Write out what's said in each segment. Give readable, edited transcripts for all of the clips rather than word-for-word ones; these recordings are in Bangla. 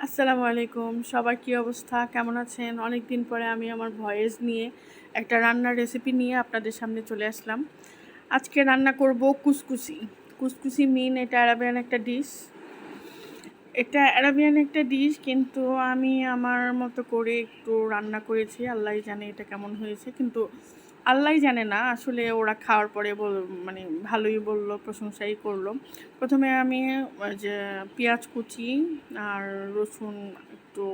আসসালামু আলাইকুম। সবার কী অবস্থা? কেমন আছেন? অনেক দিন পরে আমি আমার ভয়েস নিয়ে একটা রান্নার রেসিপি নিয়ে আপনাদের সামনে চলে আসলাম। আজকে রান্না করব কুসকুসি। কুসকুসি এটা আরাবিয়ান একটা ডিশ। এটা আরাবিয়ান একটা ডিশ, কিন্তু আমি আমার মতো করে একটু রান্না করেছি। আল্লাহই জানে এটা কেমন হয়েছে। কিন্তু আল্লাহই জানে না, আসলে ওরা খাওয়ার পরে মানে ভালোই বলল, প্রশংসাই করলো। প্রথমে আমি যে পেঁয়াজ কুচি আর রসুন একটু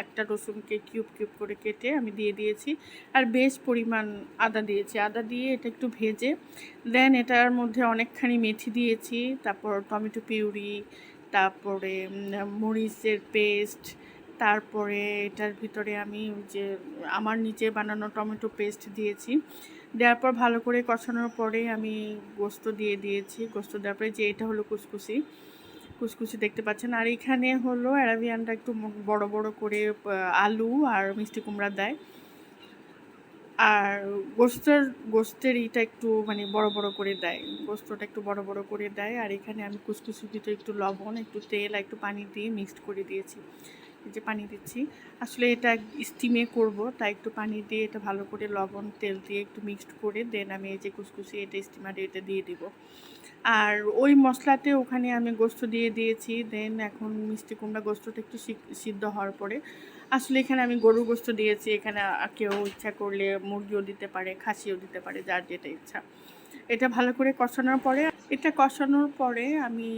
একটা রসুনকে কিউব কিউব করে কেটে আমি দিয়ে দিয়েছি, আর বেশ পরিমাণ আদা দিয়েছি। আদা দিয়ে এটা একটু ভেজে দেন এটার মধ্যে অনেকখানি মেথি দিয়েছি, তারপর টমেটো পিউরি, তারপরে মরিচের পেস্ট, তারপরে এটার ভিতরে আমি যে আমার নিজে বানানো টমেটো পেস্ট দিয়েছি। দেওয়ার পর ভালো করে কষানোর পরে আমি গোস্ত দিয়ে দিয়েছি। গোস্ত দেওয়ার পরে যে এটা হলো কুসকুসি। কুসকুসি দেখতে পাচ্ছেন। আর এখানে হলো অ্যারাবিয়ানটা একটু বড় বড় করে আলু আর মিষ্টি কুমড়া দেয়। আর গোস্তের ইটা একটু মানে বড় বড় করে দেয়, গোস্তটা একটু বড় বড় করে দেয়। আর এখানে আমি কুসকুসির ভিতরে একটু লবণ, একটু তেল আর একটু পানি দিয়ে মিক্সড করে দিয়েছি। এই যে পানি দিচ্ছি, আসলে এটা স্টিমে করব, তাই একটু পানি দিয়ে এটা ভালো করে লবণ তেল দিয়ে একটু মিক্সড করে দেন আমি এই যে কুসকুসি এটা স্টিমারে এটা দিয়ে দিব। আর ওই মশলাতে ওখানে আমি গোস্ত দিয়ে দিয়েছি। দেন এখন মিষ্টি কুমড়া গোস্তটা একটু সিদ্ধ হওয়ার পরে, আসলে এখানে আমি গরুর গোস্ত দিয়েছি। এখানে কেউ ইচ্ছা করলে মুরগিও দিতে পারে, খাসিও দিতে পারে, যার যেটা ইচ্ছা। এটা ভালো করে কষানোর পরে আমি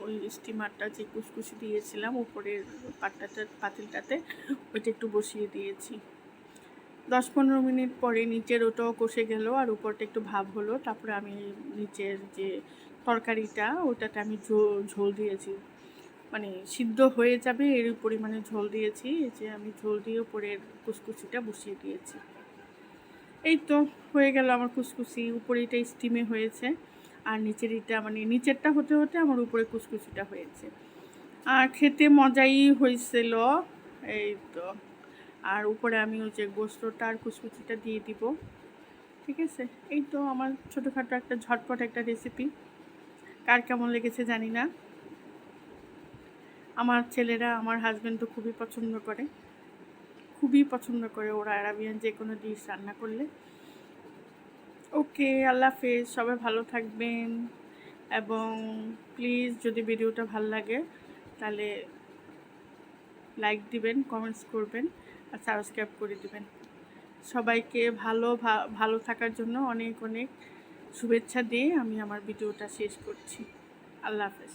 ওই স্টিমারটা যে কুসকুসি দিয়েছিলাম উপরের পাতিলটাতে ওইটা একটু বসিয়ে দিয়েছি। 10-15 মিনিট পরে নিচের ওটাও কষে গেল আর উপরটা একটু ভাব হলো। তারপরে আমি নিচের যে তরকারিটা ওটাতে আমি ঝোল দিয়েছি, মানে সিদ্ধ হয়ে যাবে এর পরিমাণে ঝোল দিয়েছি। এই যে আমি ঝোল দিয়ে উপরের কুসকুসিটা বসিয়ে দিয়েছি। এই তো হয়ে গেল আমার কুসকুসি। উপরে এটা স্টিমে হয়েছে আর নিচেরটা হতে হতে আমার উপরে কুসকুসিটা হয়েছে। আর খেতে মজাই হয়েছিল। এই তো, আর উপরে আমি ওই যে গোস্তটা আর কুচকুচিটা দিয়ে দিব। ঠিক আছে, এই তো আমার ছোটোখাটো একটা ঝটপট একটা রেসিপি। কার কেমন লেগেছে জানি না। আমার ছেলেরা, আমার হাজব্যান্ড তো খুবই পছন্দ করে ওরা আরাবিয়ান যে কোনো ডিশ রান্না করলে। ওকে, আল্লাহ হাফেজ, সবাই ভালো থাকবেন। এবং প্লিজ যদি ভিডিওটা ভালো লাগে তাহলে লাইক দিবেন, কমেন্টস করবেন আর সাবস্ক্রাইব করে দিবেন। সবাইকে ভালো থাকার জন্য অনেক অনেক শুভেচ্ছা দিয়ে আমি আমার ভিডিওটা শেষ করছি। আল্লাহ হাফেজ।